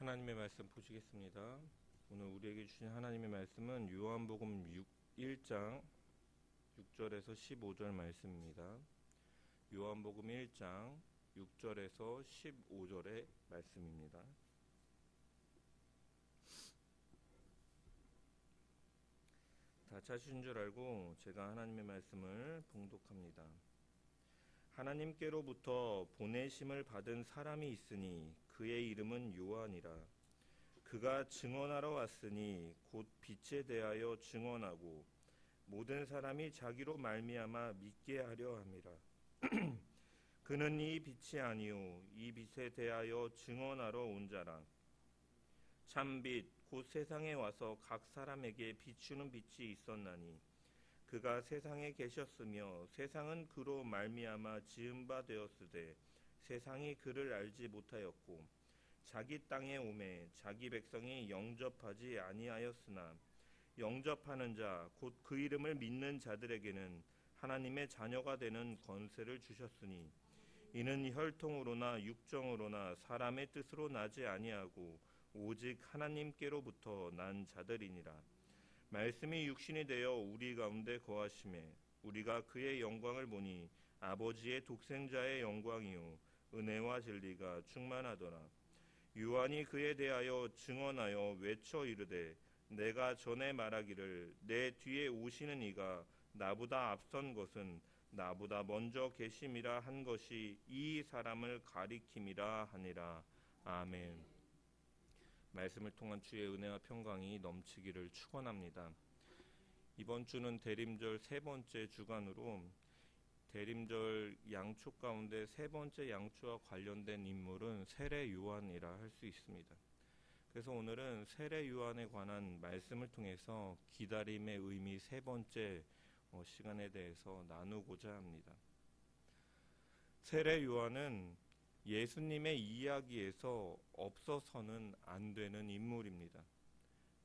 하나님의 말씀 보시겠습니다. 오늘 우리에게 주신 하나님의 말씀은 요한복음 1장 6절에서 15절 말씀입니다. 요한복음 1장 6절에서 15절의 말씀입니다. 다 찾으신 줄 알고 제가 하나님의 말씀을 봉독합니다. 하나님께로부터 보내심을 받은 사람이 있으니 그의 이름은 요한이라. 그가 증언하러 왔으니 곧 빛에 대하여 증언하고 모든 사람이 자기로 말미암아 믿게 하려 함이라. 그는 이 빛이 아니요 이 빛에 대하여 증언하러 온 자라. 참빛 곧 세상에 와서 각 사람에게 비추는 빛이 있었나니 그가 세상에 계셨으며 세상은 그로 말미암아 지은 바 되었으되 세상이 그를 알지 못하였고 자기 땅에 오매 자기 백성이 영접하지 아니하였으나 영접하는 자 곧 그 이름을 믿는 자들에게는 하나님의 자녀가 되는 권세를 주셨으니 이는 혈통으로나 육정으로나 사람의 뜻으로 나지 아니하고 오직 하나님께로부터 난 자들이니라. 말씀이 육신이 되어 우리 가운데 거하심에 우리가 그의 영광을 보니 아버지의 독생자의 영광이요 은혜와 진리가 충만하더라. 요한이 그에 대하여 증언하여 외쳐 이르되 내가 전에 말하기를 내 뒤에 오시는 이가 나보다 앞선 것은 나보다 먼저 계심이라 한 것이 이 사람을 가리킴이라 하니라. 아멘. 말씀을 통한 주의 은혜와 평강이 넘치기를 축원합니다. 이번 주는 대림절 세 번째 주간으로 대림절 양초 가운데 세 번째 양초와 관련된 인물은 세례 요한이라 할 수 있습니다. 그래서 오늘은 세례 요한에 관한 말씀을 통해서 기다림의 의미 세 번째 시간에 대해서 나누고자 합니다. 세례 요한은 예수님의 이야기에서 없어서는 안 되는 인물입니다.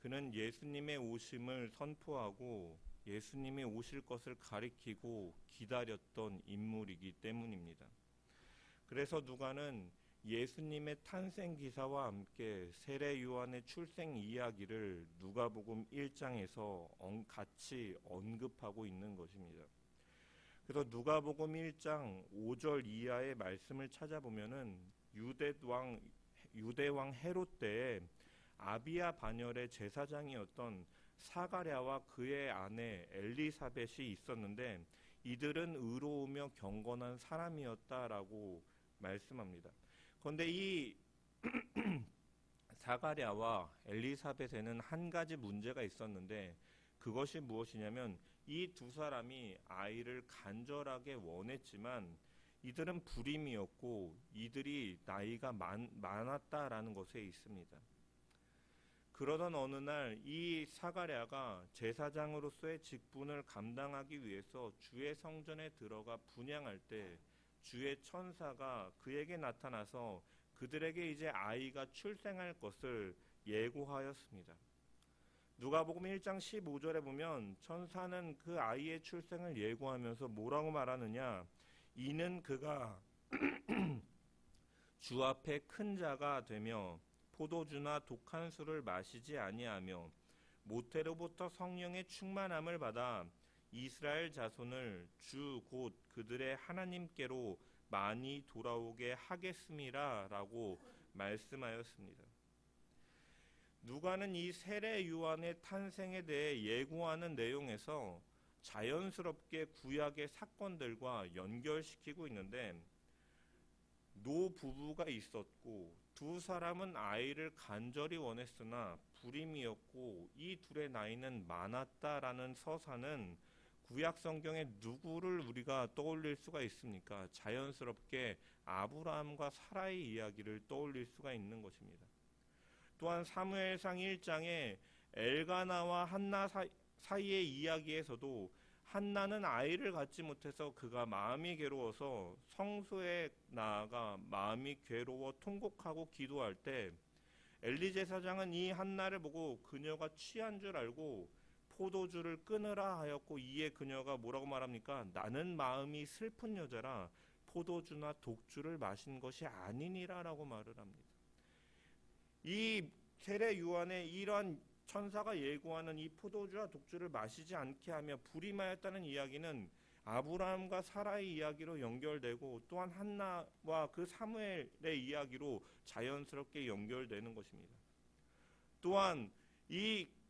그는 예수님의 오심을 선포하고 예수님이 오실 것을 가리키고 기다렸던 인물이기 때문입니다. 그래서 누가는 예수님의 탄생 기사와 함께 세례 요한의 출생 이야기를 누가복음 1장에서 같이 언급하고 있는 것입니다. 그래서 누가복음 1장 5절 이하의 말씀을 찾아보면은 유대왕 헤롯 때에 아비야 반열의 제사장이었던 사가랴와 그의 아내 엘리사벳이 있었는데 이들은 의로우며 경건한 사람이었다라고 말씀합니다. 그런데 이 사가랴와 엘리사벳에는 한 가지 문제가 있었는데 그것이 무엇이냐면 이 두 사람이 아이를 간절하게 원했지만 이들은 불임이었고 이들이 나이가 많았다라는 것에 있습니다. 그러던 어느 날 이 사가랴가 제사장으로서의 직분을 감당하기 위해서 주의 성전에 들어가 분향할 때 주의 천사가 그에게 나타나서 그들에게 이제 아이가 출생할 것을 예고하였습니다. 누가복음 1장 15절에 보면 천사는 그 아이의 출생을 예고하면서 뭐라고 말하느냐? 이는 그가 주 앞에 큰 자가 되며 포도주나 독한 술을 마시지 아니하며 모태로부터 성령의 충만함을 받아 이스라엘 자손을 주 곧 그들의 하나님께로 많이 돌아오게 하겠음이라 라고 말씀하였습니다. 누가는 이 세례 요한의 탄생에 대해 예고하는 내용에서 자연스럽게 구약의 사건들과 연결시키고 있는데 노 부부가 있었고 두 사람은 아이를 간절히 원했으나 불임이었고 이 둘의 나이는 많았다라는 서사는 구약 성경에 누구를 우리가 떠올릴 수가 있습니까? 자연스럽게 아브라함과 사라의 이야기를 떠올릴 수가 있는 것입니다. 또한 사무엘상 1장에 엘가나와 한나 사이의 이야기에서도 한나는 아이를 갖지 못해서 그가 마음이 괴로워서 성소에 나아가 마음이 괴로워 통곡하고 기도할 때 엘리 제사장은 이 한나를 보고 그녀가 취한 줄 알고 포도주를 끊으라 하였고 이에 그녀가 뭐라고 말합니까? 나는 마음이 슬픈 여자라 포도주나 독주를 마신 것이 아니니라 라고 말을 합니다. 이 세례 요한의 이러한 천사가 예고하는 이 포도주와 독주를 마시지 않게 하며 불임하였다는 이야기는 아브라함과 사라의 이야기로 연결되고 또한 한나와 그 사무엘의 이야기로 자연스럽게 연결되는 것입니다. 또한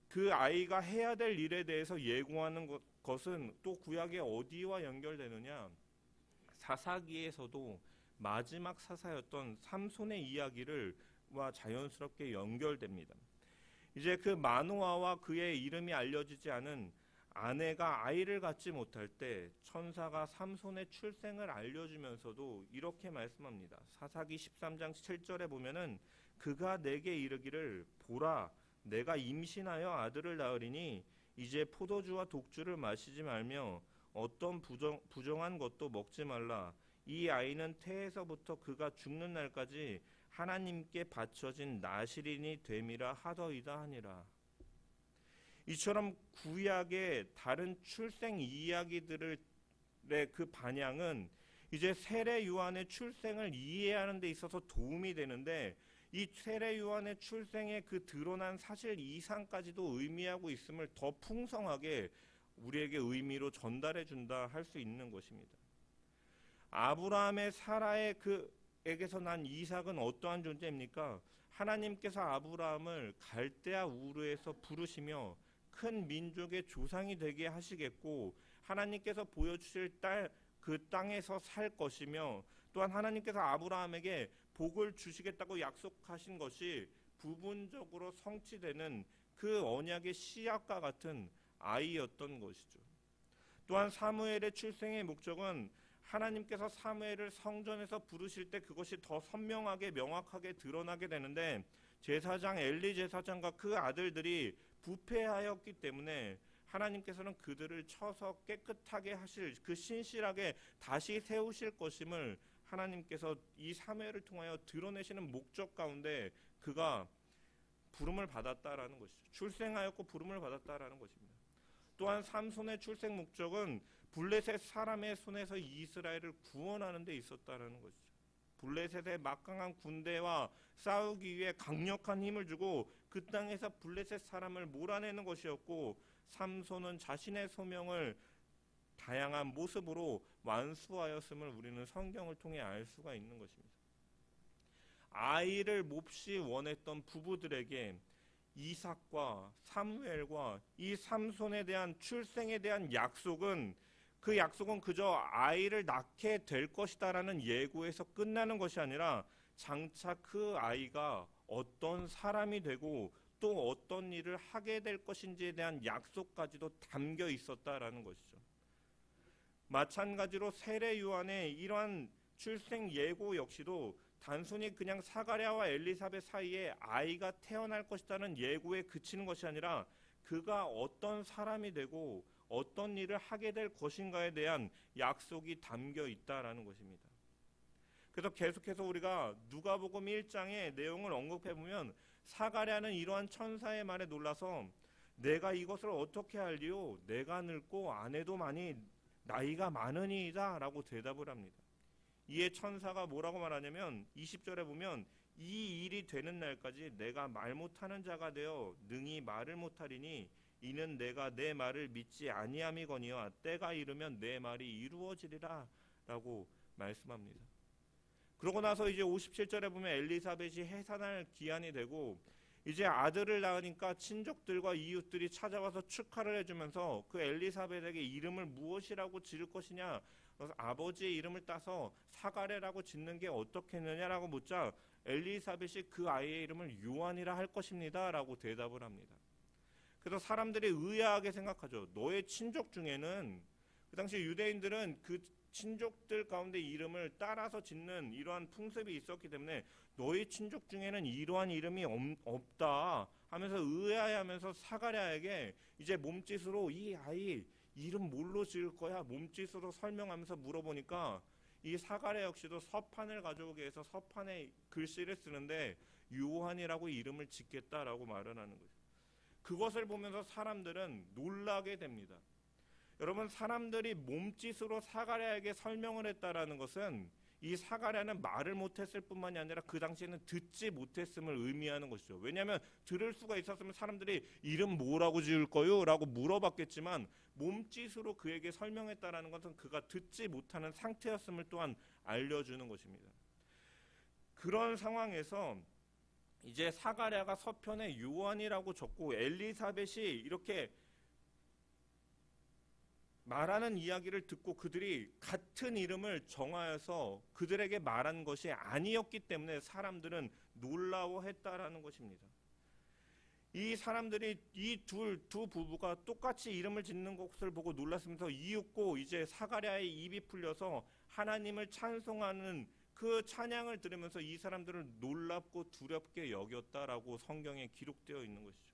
그 아이가 해야 될 일에 대해서 예고하는 것은 또 구약의 어디와 연결되느냐? 사사기에서도 마지막 사사였던 삼손의 이야기를와 자연스럽게 연결됩니다. 이제 그 마노아와 그의 이름이 알려지지 않은 아내가 아이를 갖지 못할 때 천사가 삼손의 출생을 알려주면서도 이렇게 말씀합니다. 사사기 13장 7절에 보면은 그가 내게 이르기를 보라 내가 임신하여 아들을 낳으리니 이제 포도주와 독주를 마시지 말며 어떤 부정한 것도 먹지 말라. 이 아이는 태에서부터 그가 죽는 날까지 하나님께 바쳐진 나실인이 됨이라 하더이다 하니라. 이처럼 구약의 다른 출생 이야기들의 그 반향은 이제 세례 요한의 출생을 이해하는 데 있어서 도움이 되는데 이 세례 요한의 출생의 그 드러난 사실 이상까지도 의미하고 있음을 더 풍성하게 우리에게 의미로 전달해 준다 할 수 있는 것입니다. 아브라함의 사라의 그에게서 난 이삭은 어떠한 존재입니까? 하나님께서 아브라함을 갈대아 우르에서 부르시며 큰 민족의 조상이 되게 하시겠고 하나님께서 보여주실 그 땅에서 살 것이며 또한 하나님께서 아브라함에게 복을 주시겠다고 약속하신 것이 부분적으로 성취되는 그 언약의 씨앗과 같은 아이였던 것이죠. 또한 사무엘의 출생의 목적은 하나님께서 사무엘을 성전에서 부르실 때 그것이 더 선명하게 명확하게 드러나게 되는데 제사장 엘리 제사장과 그 아들들이 부패하였기 때문에 하나님께서는 그들을 쳐서 깨끗하게 하실 그 신실하게 다시 세우실 것임을 하나님께서 이 사무엘을 통하여 드러내시는 목적 가운데 그가 부름을 받았다라는 것이죠. 출생하였고 부름을 받았다라는 것입니다. 또한 삼손의 출생 목적은 블레셋 사람의 손에서 이스라엘을 구원하는 데 있었다라는 것이죠. 블레셋의 막강한 군대와 싸우기 위해 강력한 힘을 주고 그 땅에서 블레셋 사람을 몰아내는 것이었고 삼손은 자신의 소명을 다양한 모습으로 완수하였음을 우리는 성경을 통해 알 수가 있는 것입니다. 아이를 몹시 원했던 부부들에게 이삭과 사무엘과 이 삼손에 대한 출생에 대한 약속은 그 약속은 그저 아이를 낳게 될 것이다라는 예고에서 끝나는 것이 아니라 장차 그 아이가 어떤 사람이 되고 또 어떤 일을 하게 될 것인지에 대한 약속까지도 담겨 있었다라는 것이죠. 마찬가지로 세례 요한의 이러한 출생 예고 역시도 단순히 그냥 사가랴와 엘리사벳 사이에 아이가 태어날 것이라는 예고에 그치는 것이 아니라 그가 어떤 사람이 되고 어떤 일을 하게 될 것인가에 대한 약속이 담겨 있다라는 것입니다. 그래서 계속해서 우리가 누가복음 1장의 내용을 언급해 보면 사가랴는 이러한 천사의 말에 놀라서 내가 이것을 어떻게 알리요? 내가 늙고 아내도 많이 나이가 많으니이다 라고 대답을 합니다. 이에 천사가 뭐라고 말하냐면 20절에 보면 이 일이 되는 날까지 내가 말 못하는 자가 되어 능히 말을 못하리니 이는 내가 내 말을 믿지 아니함이거니와 때가 이르면 내 말이 이루어지리라 라고 말씀합니다. 그러고 나서 이제 57절에 보면 엘리사벳이 해산할 기한이 되고 이제 아들을 낳으니까 친족들과 이웃들이 찾아와서 축하를 해주면서 그 엘리사벳에게 이름을 무엇이라고 지을 것이냐, 아버지의 이름을 따서 사가랴라고 짓는 게 어떻겠느냐라고 묻자 엘리사벳이 그 아이의 이름을 요한이라 할 것입니다 라고 대답을 합니다. 그래서 사람들이 의아하게 생각하죠. 너의 친족 중에는, 그 당시 유대인들은 그 친족들 가운데 이름을 따라서 짓는 이러한 풍습이 있었기 때문에 너희 친족 중에는 이러한 이름이 없다 하면서 의아해하면서 사가랴에게 이제 몸짓으로 이 아이 이름 뭘로 지을 거야? 몸짓으로 설명하면서 물어보니까 이 사가랴 역시도 서판을 가져오게 해서 서판에 글씨를 쓰는데 요한이라고 이름을 짓겠다라고 말을 하는 거죠. 그것을 보면서 사람들은 놀라게 됩니다. 여러분, 사람들이 몸짓으로 사가랴에게 설명을 했다라는 것은 이 사가랴는 말을 못했을 뿐만이 아니라 그 당시에는 듣지 못했음을 의미하는 것이죠. 왜냐하면 들을 수가 있었으면 사람들이 이름 뭐라고 지을 거요? 라고 물어봤겠지만 몸짓으로 그에게 설명했다라는 것은 그가 듣지 못하는 상태였음을 또한 알려주는 것입니다. 그런 상황에서 이제 사가랴가 서편에 요한이라고 적고 엘리사벳이 이렇게 말하는 이야기를 듣고 그들이 같은 이름을 정하여서 그들에게 말한 것이 아니었기 때문에 사람들은 놀라워했다라는 것입니다. 이 사람들이 이 두 부부가 똑같이 이름을 짓는 것을 보고 놀랐으면서 이윽고 이제 사가랴의 입이 풀려서 하나님을 찬송하는 그 찬양을 들으면서 이 사람들을 놀랍고 두렵게 여겼다라고 성경에 기록되어 있는 것이죠.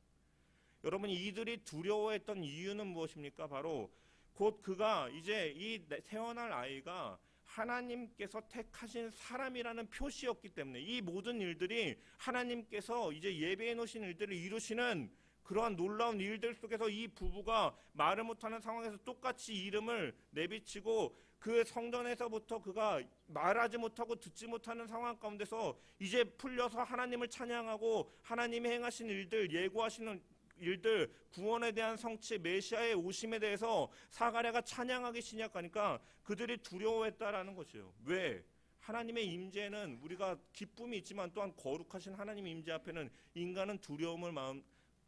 여러분, 이들이 두려워했던 이유는 무엇입니까? 바로 곧 그가 이제 이 태어날 아이가 하나님께서 택하신 사람이라는 표시였기 때문에 이 모든 일들이 하나님께서 이제 예배해 놓으신 일들을 이루시는 그러한 놀라운 일들 속에서 이 부부가 말을 못하는 상황에서 똑같이 이름을 내비치고 그 성전에서부터 그가 말하지 못하고 듣지 못하는 상황 가운데서 이제 풀려서 하나님을 찬양하고 하나님이 행하신 일들, 예고하시는 일들, 구원에 대한 성취, 메시아의 오심에 대해서 사가랴가 찬양하기 시작하니까 그들이 두려워했다라는 것이에요. 왜? 하나님의 임재는 우리가 기쁨이 있지만 또한 거룩하신 하나님의 임재 앞에는 인간은 두려움을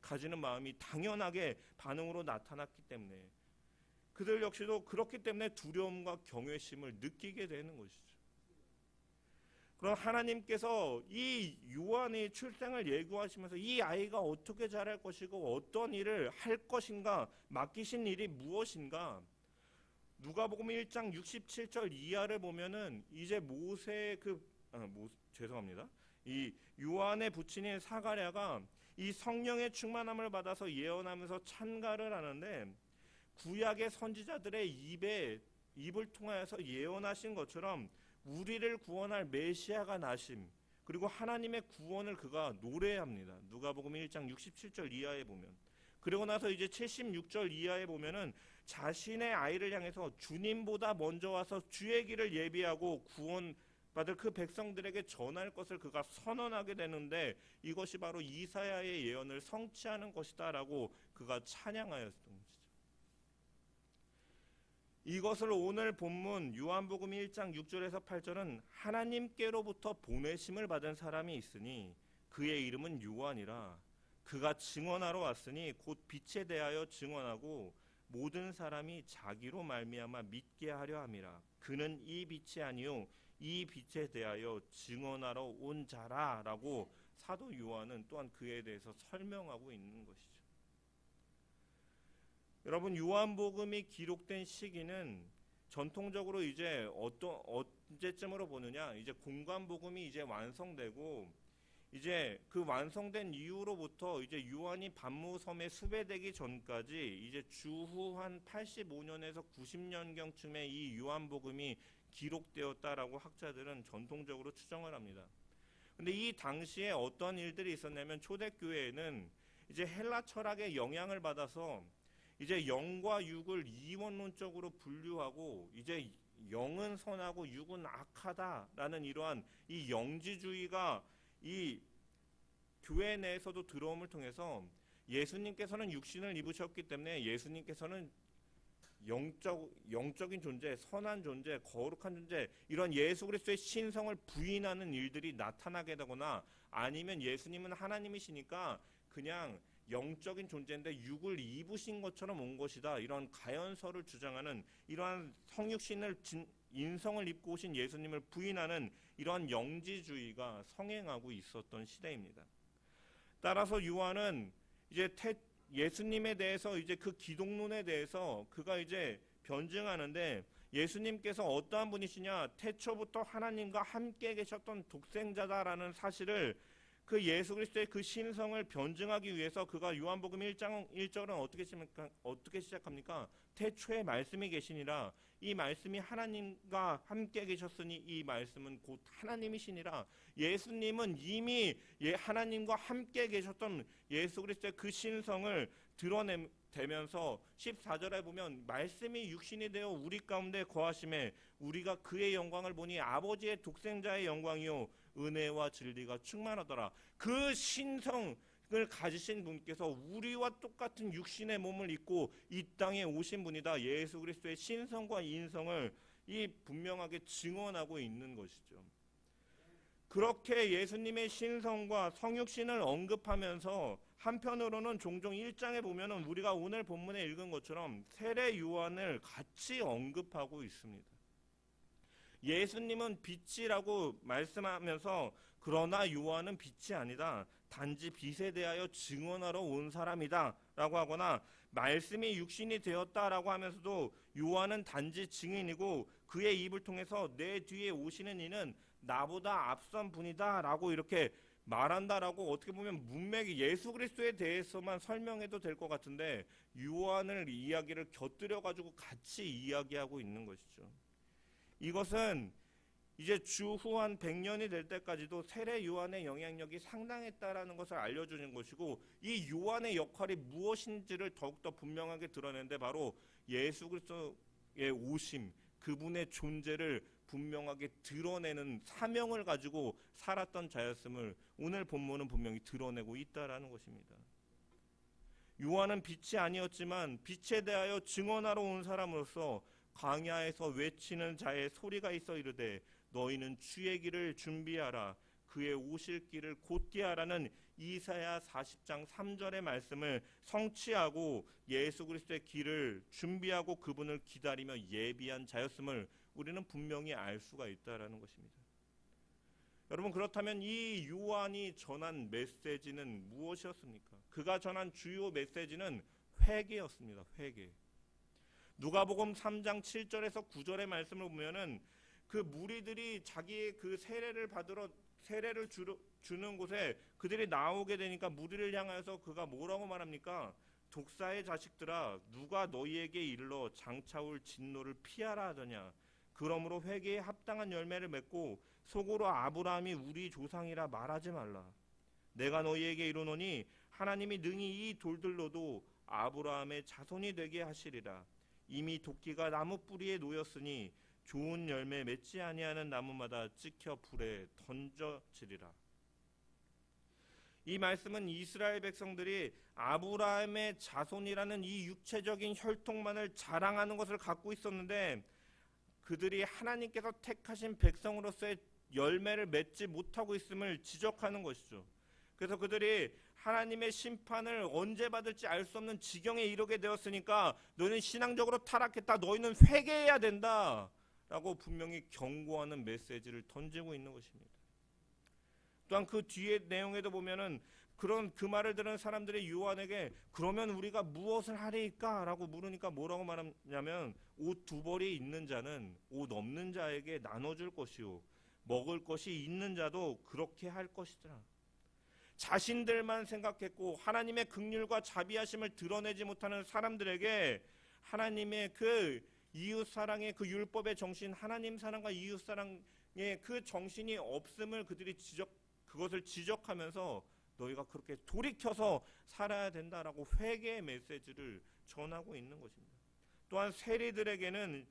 가지는 마음이 당연하게 반응으로 나타났기 때문에 그들 역시도 그렇기 때문에 두려움과 경외심을 느끼게 되는 것이죠. 그럼 하나님께서 이 요한의 출생을 예고하시면서 이 아이가 어떻게 자랄 것이고 어떤 일을 할 것인가, 맡기신 일이 무엇인가, 누가복음 1장 67절 이하를 보면은 이제 모세의 이 요한의 부친인 사가랴가 이 성령의 충만함을 받아서 예언하면서 찬가를 하는데 구약의 선지자들의 입을 통하여서 예언하신 것처럼 우리를 구원할 메시아가 나심, 그리고 하나님의 구원을 그가 노래합니다. 누가복음 1장 67절 이하에 보면, 그리고 나서 이제 76절 이하에 보면은 자신의 아이를 향해서 주님보다 먼저 와서 주의 길을 예비하고 구원받을 그 백성들에게 전할 것을 그가 선언하게 되는데 이것이 바로 이사야의 예언을 성취하는 것이다라고 그가 찬양하였던 것이죠. 이것을 오늘 본문 요한복음 1장 6절에서 8절은 하나님께로부터 보내심을 받은 사람이 있으니 그의 이름은 요한이라. 그가 증언하러 왔으니 곧 빛에 대하여 증언하고 모든 사람이 자기로 말미암아 믿게 하려 함이라. 그는 이 빛이 아니요 이 빛에 대하여 증언하러 온 자라라고 사도 요한은 또한 그에 대해서 설명하고 있는 것이죠. 여러분, 요한복음이 기록된 시기는 전통적으로 이제 언제쯤으로 보느냐, 이제 공관복음이 이제 완성되고 이제 그 완성된 이후로부터 이제 요한이 반모섬에 수배되기 전까지 이제 주후 한 85년에서 90년경쯤에 이 요한복음이 기록되었다라고 학자들은 전통적으로 추정을 합니다. 근데 이 당시에 어떤 일들이 있었냐면 초대교회에는 이제 헬라 철학의 영향을 받아서 이제 영과 육을 이원론적으로 분류하고 이제 영은 선하고 육은 악하다라는 이러한 이 영지주의가 이 교회 내에서도 들어옴을 통해서 예수님께서는 육신을 입으셨기 때문에 예수님께서는 영적인 존재, 선한 존재, 거룩한 존재, 이런 예수 그리스도의 신성을 부인하는 일들이 나타나게 되거나 아니면 예수님은 하나님이시니까 그냥 영적인 존재인데 육을 입으신 것처럼 온 것이다, 이런 가연설을 주장하는 이러한 성육신을 인성을 입고 오신 예수님을 부인하는 이러한 영지주의가 성행하고 있었던 시대입니다. 따라서 요한은 이제 예수님에 대해서 이제 그 기독론에 대해서 그가 이제 변증하는데 예수님께서 어떠한 분이시냐, 태초부터 하나님과 함께 계셨던 독생자다라는 사실을 그 예수 그리스도의 그 신성을 변증하기 위해서 그가 요한복음 1장 1절은 어떻게 시작합니까? 태초에 말씀이 계시니라. 이 말씀이 하나님과 함께 계셨으니 이 말씀은 곧 하나님이시니라. 예수님은 이미 하나님과 함께 계셨던 예수 그리스도의 그 신성을 되면서 14절에 보면 말씀이 육신이 되어 우리 가운데 거하심에 우리가 그의 영광을 보니 아버지의 독생자의 영광이요 은혜와 진리가 충만하더라. 그 신성을 가지신 분께서 우리와 똑같은 육신의 몸을 입고 이 땅에 오신 분이다. 예수 그리스도의 신성과 인성을 이 분명하게 증언하고 있는 것이죠. 그렇게 예수님의 신성과 성육신을 언급하면서 한편으로는 종종 1장에 보면은 우리가 오늘 본문에 읽은 것처럼 세례 요한을 같이 언급하고 있습니다. 예수님은 빛이라고 말씀하면서 그러나 요한은 빛이 아니다. 단지 빛에 대하여 증언하러 온 사람이다 라고 하거나 말씀이 육신이 되었다라고 하면서도 요한은 단지 증인이고 그의 입을 통해서 내 뒤에 오시는 이는 나보다 앞선 분이다 라고 이렇게 말한다라고 어떻게 보면 문맥이 예수 그리스도에 대해서만 설명해도 될 것 같은데 요한을 이야기를 곁들여 가지고 같이 이야기하고 있는 것이죠. 이것은 이제 주후 한 100년이 될 때까지도 세례 요한의 영향력이 상당했다라는 것을 알려주는 것이고 이 요한의 역할이 무엇인지를 더욱더 분명하게 드러내는데 바로 예수 그리스도의 오심, 그분의 존재를 분명하게 드러내는 사명을 가지고 살았던 자였음을 오늘 본문은 분명히 드러내고 있다라는 것입니다. 요한은 빛이 아니었지만 빛에 대하여 증언하러 온 사람으로서 광야에서 외치는 자의 소리가 있어 이르되 너희는 주의 길을 준비하라 그의 오실 길을 곧게 하라는 이사야 40장 3절의 말씀을 성취하고 예수 그리스도의 길을 준비하고 그분을 기다리며 예비한 자였음을 우리는 분명히 알 수가 있다라는 것입니다. 여러분, 그렇다면 이 요한이 전한 메시지는 무엇이었습니까? 그가 전한 주요 메시지는 회개였습니다. 회개. 누가복음 3장 7절에서 9절의 말씀을 보면은 그 무리들이 자기의 그 세례를 주는 곳에 그들이 나오게 되니까 무리를 향하여서 그가 뭐라고 말합니까? 독사의 자식들아, 누가 너희에게 일러 장차 올 진노를 피하라 하더냐? 그러므로 회개에 합당한 열매를 맺고 속으로 아브라함이 우리 조상이라 말하지 말라. 내가 너희에게 이르노니 하나님이 능히 이 돌들로도 아브라함의 자손이 되게 하시리라. 이미 도끼가 나무 뿌리에 놓였으니 좋은 열매 맺지 아니하는 나무마다 찍혀 불에 던져지리라. 이 말씀은 이스라엘 백성들이 아브라함의 자손이라는 이 육체적인 혈통만을 자랑하는 것을 갖고 있었는데 그들이 하나님께서 택하신 백성으로서의 열매를 맺지 못하고 있음을 지적하는 것이죠. 그래서 그들이 하나님의 심판을 언제 받을지 알 수 없는 지경에 이르게 되었으니까 너희는 신앙적으로 타락했다. 너희는 회개해야 된다. 라고 분명히 경고하는 메시지를 던지고 있는 것입니다. 또한 그 뒤에 내용에도 보면은 그 말을 들은 사람들이 요한에게 그러면 우리가 무엇을 하리까? 라고 물으니까 뭐라고 말하냐면 옷 2벌이 있는 자는 옷 없는 자에게 나눠줄 것이요 먹을 것이 있는 자도 그렇게 할 것이더라. 자신들만 생각했고 하나님의 긍휼과 자비하심을 드러내지 못하는 사람들에게 하나님의 그 이웃사랑의 그 율법의 정신, 하나님 사랑과 이웃사랑의 그 정신이 없음을 그것을 지적하면서 너희가 그렇게 돌이켜서 살아야 된다라고 회개의 메시지를 전하고 있는 것입니다. 또한 세리들에게는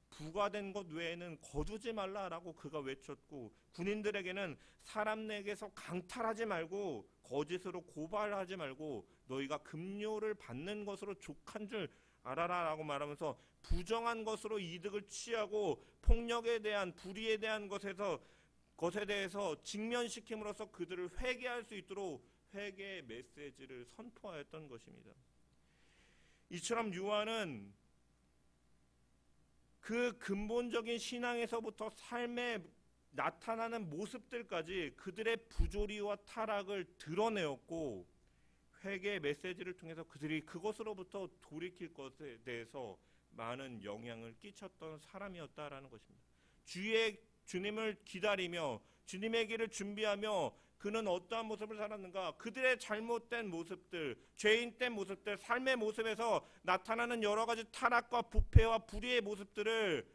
부과된 것 외에는 거두지 말라라고 그가 외쳤고 군인들에게는 사람에게서 강탈하지 말고 거짓으로 고발하지 말고 너희가 급료를 받는 것으로 족한 줄 알아라라고 말하면서 부정한 것으로 이득을 취하고 폭력에 대한 불의에 대한 것에 대해서 직면시킴으로써 그들을 회개할 수 있도록 회개의 메시지를 선포하였던 것입니다. 이처럼 요한은 그 근본적인 신앙에서부터 삶에 나타나는 모습들까지 그들의 부조리와 타락을 드러내었고 회개의 메시지를 통해서 그들이 그것으로부터 돌이킬 것에 대해서 많은 영향을 끼쳤던 사람이었다라는 것입니다. 주님을 기다리며 주님의 길을 준비하며 그는 어떠한 모습을 살았는가? 그들의 잘못된 모습들, 죄인된 모습들, 삶의 모습에서 나타나는 여러 가지 타락과 부패와 불의의 모습들을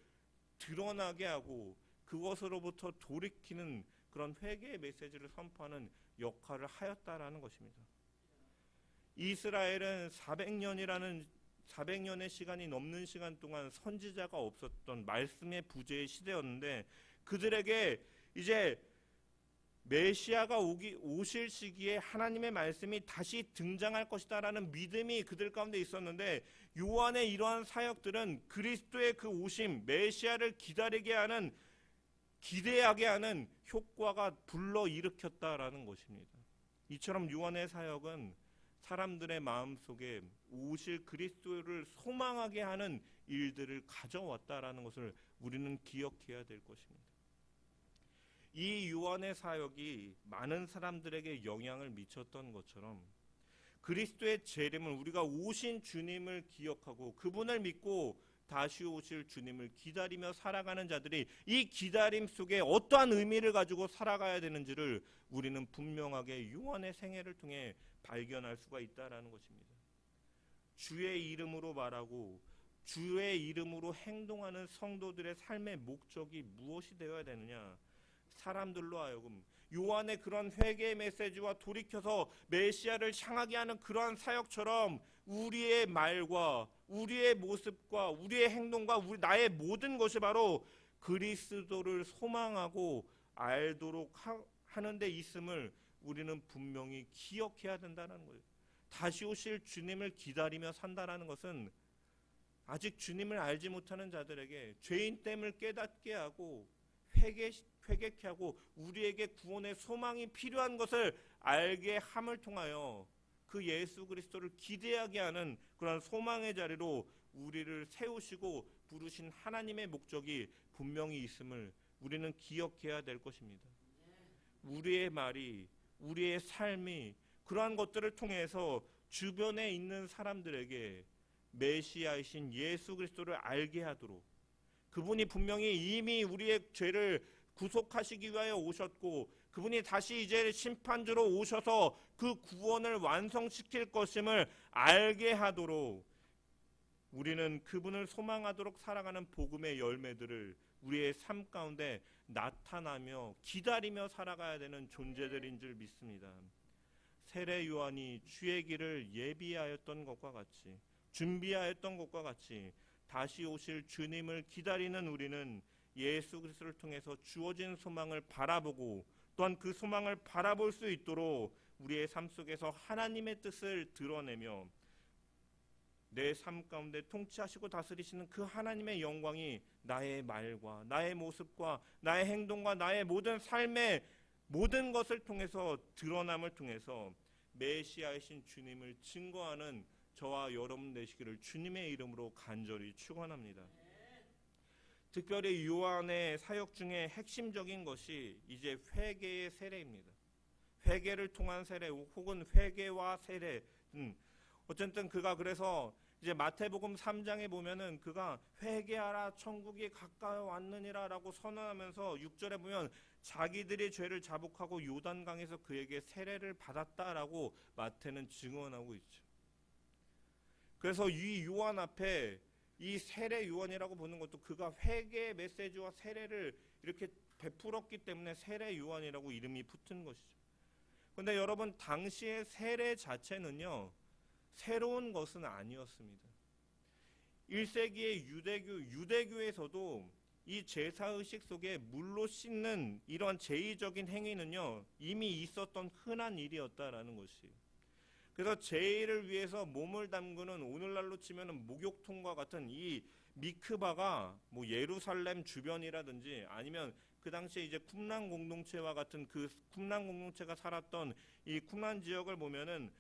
드러나게 하고 그것으로부터 돌이키는 그런 회개의 메시지를 선포하는 역할을 하였다라는 것입니다. 이스라엘은 400년의 시간이 넘는 시간 동안 선지자가 없었던 말씀의 부재의 시대였는데, 그들에게 이제 메시아가 오실 시기에 하나님의 말씀이 다시 등장할 것이다라는 믿음이 그들 가운데 있었는데, 요한의 이러한 사역들은 그리스도의 그 오심, 메시아를 기대하게 하는 효과가 불러일으켰다라는 것입니다. 이처럼 요한의 사역은 사람들의 마음속에 오실 그리스도를 소망하게 하는 일들을 가져왔다라는 것을 우리는 기억해야 될 것입니다. 이 요한의 사역이 많은 사람들에게 영향을 미쳤던 것처럼, 그리스도의 재림을, 우리가 오신 주님을 기억하고 그분을 믿고 다시 오실 주님을 기다리며 살아가는 자들이 이 기다림 속에 어떠한 의미를 가지고 살아가야 되는지를 우리는 분명하게 요한의 생애를 통해 발견할 수가 있다라는 것입니다. 주의 이름으로 말하고 주의 이름으로 행동하는 성도들의 삶의 목적이 무엇이 되어야 되느냐? 사람들로 하여금 요한의 그런 회개의 메시지와 돌이켜서 메시아를 향하게 하는 그러한 사역처럼 우리의 말과 우리의 모습과 우리의 행동과 나의 모든 것이 바로 그리스도를 소망하고 알도록 하는 데 있음을 우리는 분명히 기억해야 된다는 거예요. 다시 오실 주님을 기다리며 산다라는 것은 아직 주님을 알지 못하는 자들에게 죄인됨을 깨닫게 하고 회개케 하고 우리에게 구원의 소망이 필요한 것을 알게 함을 통하여 그 예수 그리스도를 기대하게 하는 그런 소망의 자리로 우리를 세우시고 부르신 하나님의 목적이 분명히 있음을 우리는 기억해야 될 것입니다. 우리의 말이, 우리의 삶이 그러한 것들을 통해서 주변에 있는 사람들에게 메시아이신 예수 그리스도를 알게 하도록, 그분이 분명히 이미 우리의 죄를 구속하시기 위하여 오셨고 그분이 다시 이제 심판주로 오셔서 그 구원을 완성시킬 것임을 알게 하도록 우리는 그분을 소망하도록 살아가는 복음의 열매들을 우리의 삶 가운데 나타나며 기다리며 살아가야 되는 존재들인 줄 믿습니다. 세례 요한이 주의 길을 예비하였던 것과 같이, 준비하였던 것과 같이 다시 오실 주님을 기다리는 우리는 예수 그리스도를 통해서 주어진 소망을 바라보고 또한 그 소망을 바라볼 수 있도록 우리의 삶 속에서 하나님의 뜻을 드러내며 내 삶 가운데 통치하시고 다스리시는 그 하나님의 영광이 나의 말과 나의 모습과 나의 행동과 나의 모든 삶의 모든 것을 통해서 드러남을 통해서 메시아이신 주님을 증거하는 저와 여러분 되시기를 주님의 이름으로 간절히 축원합니다. 특별히 요한의 사역 중에 핵심적인 것이 이제 회개의 세례입니다. 회개를 통한 세례 혹은 회개와 세례, 어쨌든 그가 그래서 이제 마태복음 3장에 보면은 그가 회개하라 천국이 가까이 왔느니라라고 선언하면서 6절에 보면 자기들의 죄를 자복하고 요단강에서 그에게 세례를 받았다라고 마태는 증언하고 있죠. 그래서 이 요한 앞에 이 세례 요한이라고 보는 것도 그가 회개의 메시지와 세례를 이렇게 베풀었기 때문에 세례 요한이라고 이름이 붙은 것이죠. 그런데 여러분, 당시의 세례 자체는요 새로운 것은 아니었습니다. 1세기의 유대교에서도 이 제사의식 속에 물로 씻는 이런 제의적인 행위는요 이미 있었던 흔한 일이었다라는 것이에요. 그래서 제의를 위해서 몸을 담그는, 오늘날로 치면은 목욕통과 같은 이 미크바가 뭐 예루살렘 주변이라든지 아니면 그 당시에 이제 쿰란 공동체와 같은 그 쿰란 공동체가 살았던 이 쿰란 지역을 보면은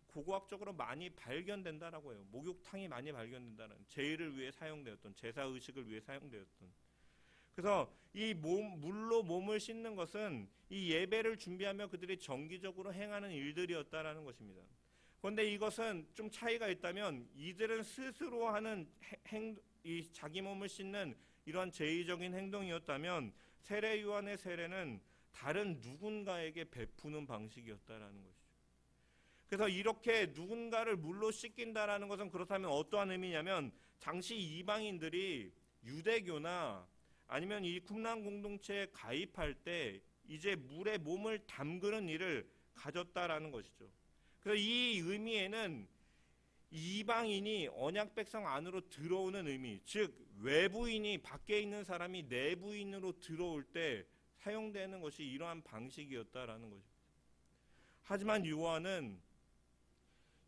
고고학적으로 많이 발견된다라고 해요. 목욕탕이 많이 발견된다는, 제의를 위해 사용되었던, 제사 의식을 위해 사용되었던. 그래서 이 물로 몸을 씻는 것은 이 예배를 준비하며 그들이 정기적으로 행하는 일들이었다라는 것입니다. 그런데 이것은 좀 차이가 있다면, 이들은 스스로 하는 이 자기 몸을 씻는 이런 제의적인 행동이었다면 세례 요한의 세례는 다른 누군가에게 베푸는 방식이었다라는 것이죠. 그래서 이렇게 누군가를 물로 씻긴다라는 것은 그렇다면 어떠한 의미냐면, 당시 이방인들이 유대교나 아니면 이 쿰란 공동체에 가입할 때 이제 물에 몸을 담그는 일을 가졌다라는 것이죠. 그래서 이 의미에는 이방인이 언약 백성 안으로 들어오는 의미, 즉 외부인이 밖에 있는 사람이 내부인으로 들어올 때 사용되는 것이 이러한 방식이었다라는 것입니다. 하지만 요한은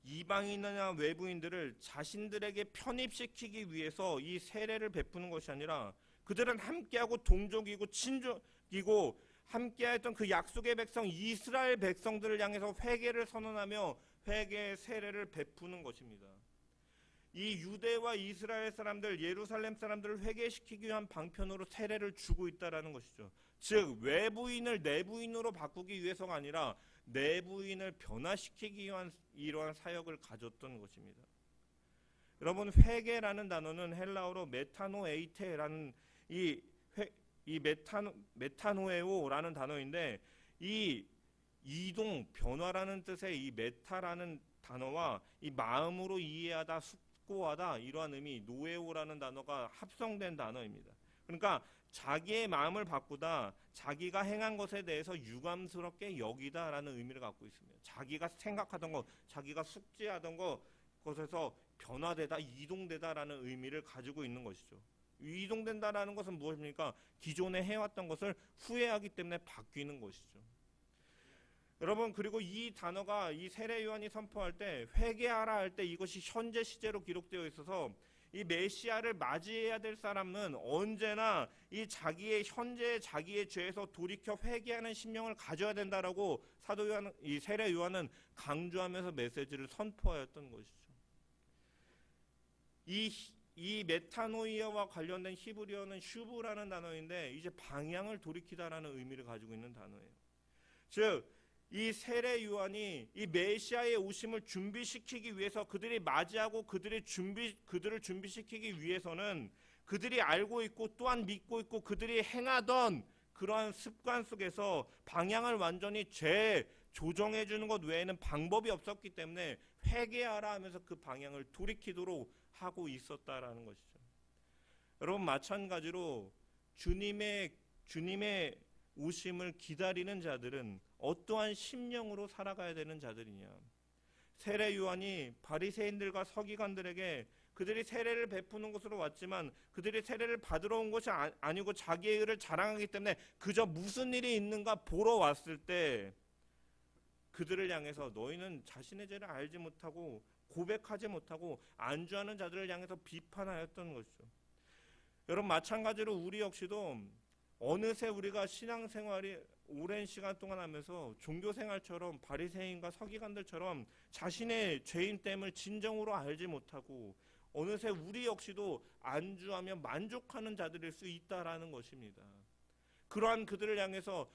이방인이나 외부인들을 자신들에게 편입시키기 위해서 이 세례를 베푸는 것이 아니라 그들은 함께하고 동족이고 친족이고 함께했던 그 약속의 백성 이스라엘 백성들을 향해서 회개를 선언하며 회개의 세례를 베푸는 것입니다. 이 유대와 이스라엘 사람들, 예루살렘 사람들을 회개시키기 위한 방편으로 세례를 주고 있다라는 것이죠. 즉 외부인을 내부인으로 바꾸기 위해서가 아니라 내부인을 변화시키기 위한 이러한 사역을 가졌던 것입니다. 여러분, 회개라는 단어는 헬라어로 메타노에이테라는 메타노에오라는 단어인데, 이 이동, 변화라는 뜻의 이 메타라는 단어와 이 마음으로 이해하다, 숙고하다 이러한 의미, 노에오라는 단어가 합성된 단어입니다. 그러니까 자기의 마음을 바꾸다, 자기가 행한 것에 대해서 유감스럽게 여기다라는 의미를 갖고 있습니다. 자기가 생각하던 것, 자기가 숙지하던 것에서 변화되다, 이동되다라는 의미를 가지고 있는 것이죠. 이동된다라는 것은 무엇입니까? 기존에 해왔던 것을 후회하기 때문에 바뀌는 것이죠. 여러분, 그리고 이 단어가 이 세례 요한이 선포할 때 회개하라 할 때 이것이 현재 시제로 기록되어 있어서 이 메시아를 맞이해야 될 사람은 언제나 이 자기의 현재 자기의 죄에서 돌이켜 회개하는 심령을 가져야 된다라고 사도 요한, 이 세례 요한은 강조하면서 메시지를 선포하였던 것이죠. 이 메타노이아와 관련된 히브리어는 슈브라는 단어인데 이제 방향을 돌이키다라는 의미를 가지고 있는 단어예요. 즉 이 세례 요한이 이 메시아의 오심을 준비시키기 위해서 그들이 맞이하고 그들을 준비시키기 위해서는 그들이 알고 있고 또한 믿고 있고 그들이 행하던 그러한 습관 속에서 방향을 완전히 재조정해 주는 것 외에는 방법이 없었기 때문에 회개하라 하면서 그 방향을 돌이키도록 하고 있었다라는 것이죠. 여러분, 마찬가지로 주님의 오심을 기다리는 자들은 어떠한 심령으로 살아가야 되는 자들이냐. 세례 요한이 바리새인들과 서기관들에게 그들이 세례를 베푸는 곳으로 왔지만 그들이 세례를 받으러 온 것이 아니고 자기의 의를 자랑하기 때문에 그저 무슨 일이 있는가 보러 왔을 때 그들을 향해서 너희는 자신의 죄를 알지 못하고 고백하지 못하고 안주하는 자들을 향해서 비판하였던 것이죠. 여러분, 마찬가지로 우리 역시도 어느새 우리가 신앙생활이 오랜 시간 동안 하면서 종교생활처럼 바리새인과 서기관들처럼 자신의 죄인됨을 진정으로 알지 못하고 어느새 우리 역시도 안주하며 만족하는 자들일 수 있다라는 것입니다. 그러한 그들을 향해서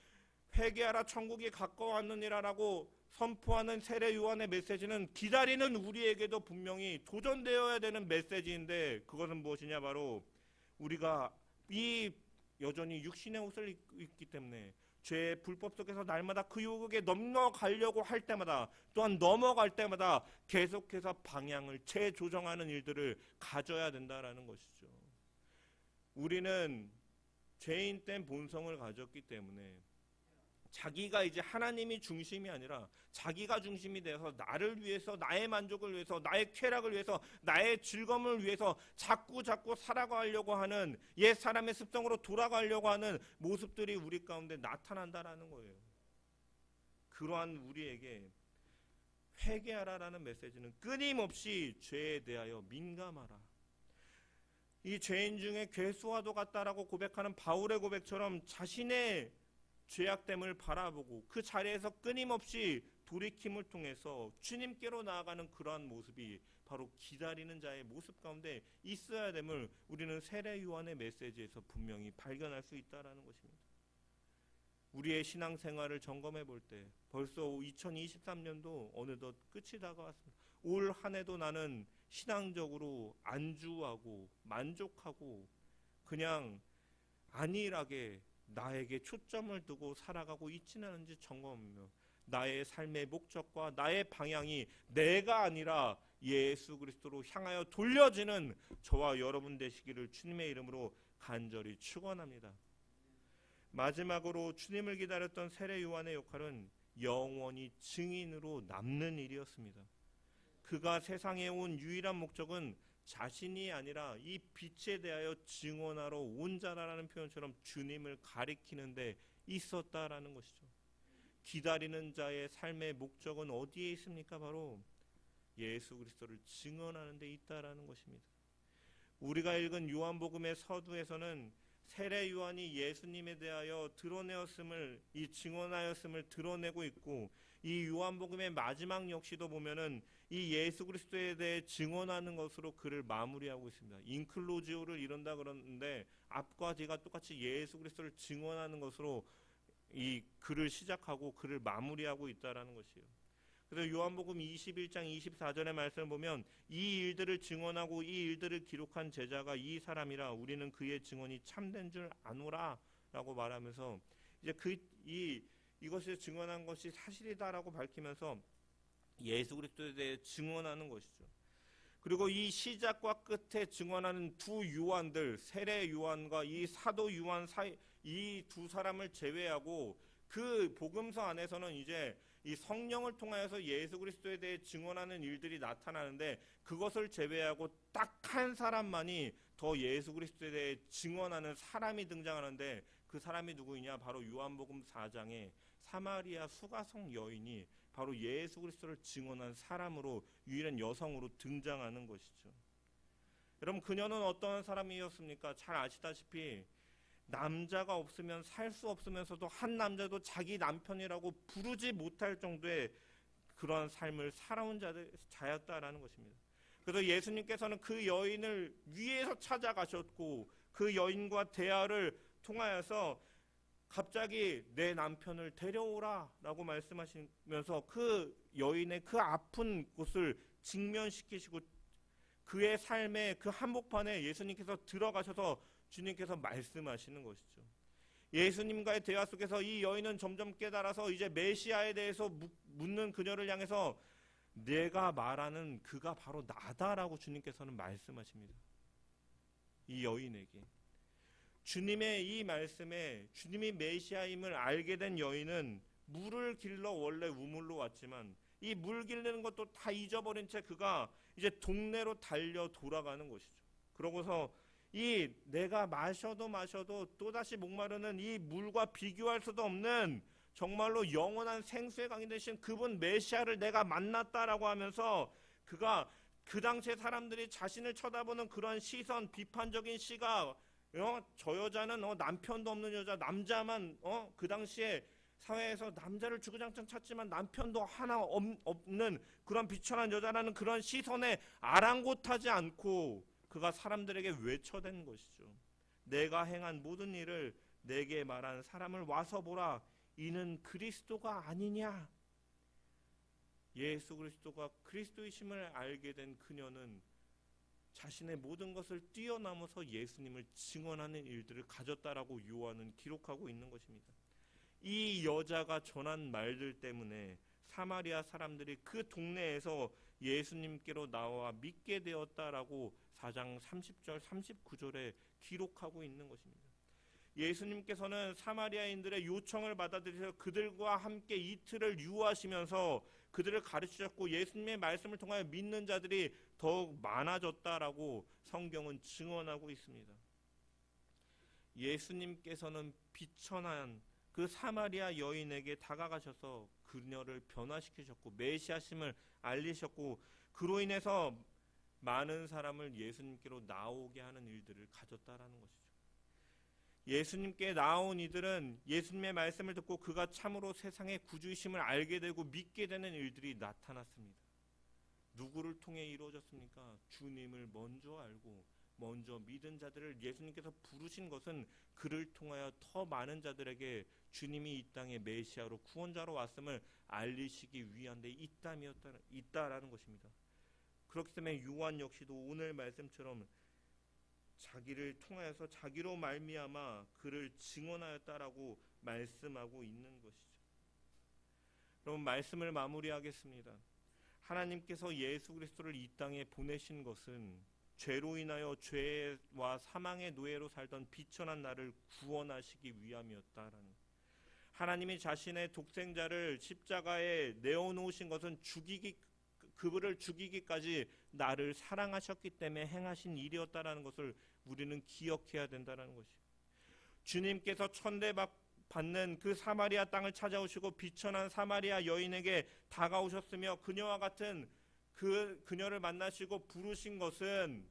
회개하라 천국이 가까워왔느니라라고 선포하는 세례 요한의 메시지는 기다리는 우리에게도 분명히 도전되어야 되는 메시지인데, 그것은 무엇이냐, 바로 우리가 여전히 육신의 옷을 입기 때문에 죄의 불법 속에서 날마다 그 유혹에 넘어가려고 할 때마다, 또한 넘어갈 때마다 계속해서 방향을 재조정하는 일들을 가져야 된다라는 것이죠. 우리는 죄인된 본성을 가졌기 때문에 자기가 이제 하나님이 중심이 아니라 자기가 중심이 되어서 나를 위해서, 나의 만족을 위해서, 나의 쾌락을 위해서, 나의 즐거움을 위해서 자꾸 살아가려고 하는 옛 사람의 습성으로 돌아가려고 하는 모습들이 우리 가운데 나타난다라는 거예요. 그러한 우리에게 회개하라라는 메시지는 끊임없이 죄에 대하여 민감하라. 이 죄인 중에 괴수와도 같다라고 고백하는 바울의 고백처럼 자신의 죄악됨을 바라보고 그 자리에서 끊임없이 돌이킴을 통해서 주님께로 나아가는 그러한 모습이 바로 기다리는 자의 모습 가운데 있어야 됨을 우리는 세례 요한의 메시지에서 분명히 발견할 수 있다는 것입니다. 우리의 신앙생활을 점검해 볼 때 벌써 2023년도 어느덧 끝이 다가왔습니다. 올 한 해도 나는 신앙적으로 안주하고 만족하고 그냥 안일하게 나에게 초점을 두고 살아가고 있지는 않은지 점검하며 나의 삶의 목적과 나의 방향이 내가 아니라 예수 그리스도로 향하여 돌려지는 저와 여러분 되시기를 주님의 이름으로 간절히 축원합니다. 마지막으로 주님을 기다렸던 세례 요한의 역할은 영원히 증인으로 남는 일이었습니다. 그가 세상에 온 유일한 목적은 자신이 아니라 이 빛에 대하여 증언하러 온 자라는 표현처럼 주님을 가리키는 데 있었다라는 것이죠. 기다리는 자의 삶의 목적은 어디에 있습니까? 바로 예수 그리스도를 증언하는 데 있다라는 것입니다. 우리가 읽은 요한복음의 서두에서는 세례 요한이 예수님에 대하여 드러내었음을, 이 증언하였음을 드러내고 있고, 이 요한복음의 마지막 역시도 보면은 이 예수 그리스도에 대해 증언하는 것으로 글을 마무리하고 있습니다. 인클로지오를 이룬다 그러는데 앞과 뒤가 똑같이 예수 그리스도를 증언하는 것으로 이 글을 시작하고 글을 마무리하고 있다라는 것이에요. 그래서 요한복음 21장 24절의 말씀을 보면 이 일들을 증언하고 이 일들을 기록한 제자가 이 사람이라 우리는 그의 증언이 참된 줄 아노라 라고 말하면서 이제 이것을 증언한 것이 사실이다라고 밝히면서 예수 그리스도에 대해 증언하는 것이죠. 그리고 이 시작과 끝에 증언하는 두 요한들, 세례 요한과 이 사도 요한 사이, 이 두 사람을 제외하고 그 복음서 안에서는 이제 이 성령을 통하여서 예수 그리스도에 대해 증언하는 일들이 나타나는데, 그것을 제외하고 딱 한 사람만이 더 예수 그리스도에 대해 증언하는 사람이 등장하는데, 그 사람이 누구이냐? 바로 요한복음 4장에 사마리아 수가성 여인이 바로 예수 그리스도를 증언한 사람으로, 유일한 여성으로 등장하는 것이죠. 여러분, 그녀는 어떠한 사람이었습니까? 잘 아시다시피 남자가 없으면 살 수 없으면서도 한 남자도 자기 남편이라고 부르지 못할 정도의 그러한 삶을 살아온 자였다라는 것입니다. 그래서 예수님께서는 그 여인을 위에서 찾아가셨고 그 여인과 대화를 통하여서 갑자기 내 남편을 데려오라 라고 말씀하시면서 그 여인의 그 아픈 곳을 직면시키시고 그의 삶의 그 한복판에 예수님께서 들어가셔서 주님께서 말씀하시는 것이죠. 예수님과의 대화 속에서 이 여인은 점점 깨달아서 이제 메시아에 대해서 묻는 그녀를 향해서 내가 말하는 그가 바로 나다라고 주님께서는 말씀하십니다. 이 여인에게. 주님의 이 말씀에 주님이 메시아임을 알게 된 여인은 물을 길러 원래 우물로 왔지만 이 물 길르는 것도 다 잊어버린 채 그가 이제 동네로 달려 돌아가는 것이죠. 그러고서 이 내가 마셔도 또다시 목마르는 이 물과 비교할 수도 없는 정말로 영원한 생수의 강이 되신 그분 메시아를 내가 만났다라고 하면서 그가 그 당시에 사람들이 자신을 쳐다보는 그런 시선, 비판적인 시각, 저 여자는 남편도 없는 여자, 남자만 그 당시에 사회에서 남자를 주구장창 찾지만 남편도 하나 없는 그런 비천한 여자라는 그런 시선에 아랑곳하지 않고 그가 사람들에게 외쳐댄 것이죠. 내가 행한 모든 일을 내게 말한 사람을 와서 보라. 이는 그리스도가 아니냐. 예수 그리스도가 그리스도이심을 알게 된 그녀는 자신의 모든 것을 뛰어넘어서 예수님을 증언하는 일들을 가졌다라고 요한은 기록하고 있는 것입니다. 이 여자가 전한 말들 때문에 사마리아 사람들이 그 동네에서 예수님께로 나와 믿게 되었다라고 4장 30절 39절에 기록하고 있는 것입니다. 예수님께서는 사마리아인들의 요청을 받아들여서 그들과 함께 이틀을 유하시면서 그들을 가르치셨고 예수님의 말씀을 통하여 믿는 자들이 더욱 많아졌다라고 성경은 증언하고 있습니다. 예수님께서는 비천한 그 사마리아 여인에게 다가가셔서 그녀를 변화시키셨고 메시아심을 알리셨고 그로 인해서 많은 사람을 예수님께로 나오게 하는 일들을 가졌다라는 것이죠. 예수님께 나온 이들은 예수님의 말씀을 듣고 그가 참으로 세상의 구주이심을 알게 되고 믿게 되는 일들이 나타났습니다. 누구를 통해 이루어졌습니까? 주님을 먼저 알고 먼저 믿은 자들을 예수님께서 부르신 것은 그를 통하여 더 많은 자들에게 주님이 이 땅에 메시아로 구원자로 왔음을 알리시기 위한 데 있다라는 것입니다. 그렇기 때문에 요한 역시도 오늘 말씀처럼 자기를 통하여서 자기로 말미암아 그를 증언하였다라고 말씀하고 있는 것이죠. 여러분, 말씀을 마무리하겠습니다. 하나님께서 예수 그리스도를 이 땅에 보내신 것은 죄로 인하여 죄와 사망의 노예로 살던 비천한 나를 구원하시기 위함이었다라는, 하나님이 자신의 독생자를 십자가에 내어놓으신 것은 그를 죽이기까지 나를 사랑하셨기 때문에 행하신 일이었다라는 것을 우리는 기억해야 된다는 것이에요. 주님께서 천대받는 그 사마리아 땅을 찾아오시고 비천한 사마리아 여인에게 다가오셨으며 그녀와 같은 그녀를 만나시고 부르신 것은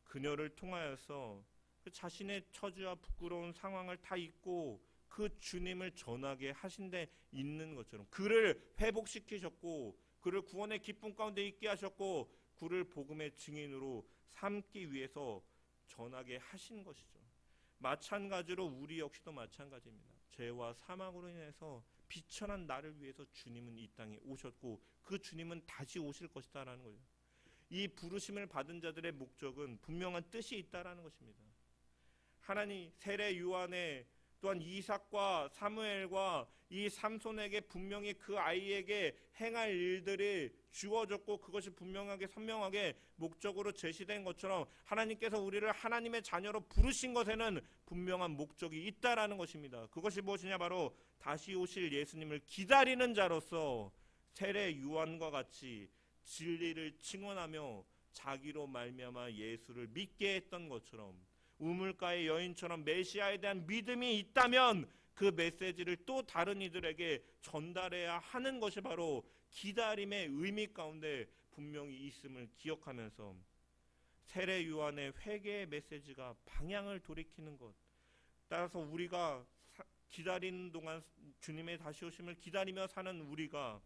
그녀를 통하여서 그 자신의 처지와 부끄러운 상황을 다 잊고 그 주님을 전하게 하신 데 있는 것처럼 그를 회복시키셨고 그를 구원의 기쁨 가운데 있게 하셨고 그를 복음의 증인으로 삼기 위해서 전하게 하신 것이죠. 마찬가지로 우리 역시도 마찬가지입니다. 죄와 사망으로 인해서 비천한 나를 위해서 주님은 이 땅에 오셨고 그 주님은 다시 오실 것이다라는 거죠. 이 부르심을 받은 자들의 목적은 분명한 뜻이 있다라는 것입니다. 하나님 세례 요한의 또한 이삭과 사무엘과 이 삼손에게 분명히 그 아이에게 행할 일들이 주어졌고 그것이 분명하게 선명하게 목적으로 제시된 것처럼 하나님께서 우리를 하나님의 자녀로 부르신 것에는 분명한 목적이 있다라는 것입니다. 그것이 무엇이냐, 바로 다시 오실 예수님을 기다리는 자로서 세례 요한과 같이 진리를 증언하며 자기로 말미암아 예수를 믿게 했던 것처럼 우물가의 여인처럼 메시아에 대한 믿음이 있다면 그 메시지를 또 다른 이들에게 전달해야 하는 것이 바로 기다림의 의미 가운데 분명히 있음을 기억하면서 세례 요한의 회개의 메시지가 방향을 돌이키는 것, 따라서 우리가 기다리는 동안 주님의 다시 오심을 기다리며 사는 우리가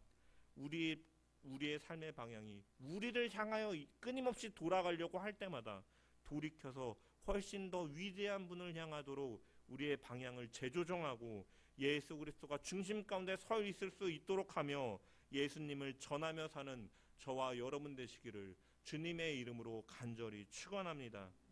우리의 삶의 방향이 우리를 향하여 끊임없이 돌아가려고 할 때마다 돌이켜서 훨씬 더 위대한 분을 향하도록 우리의 방향을 재조정하고 예수 그리스도가 중심 가운데 서 있을 수 있도록 하며 예수님을 전하며 사는 저와 여러분 되시기를 주님의 이름으로 간절히 축원합니다.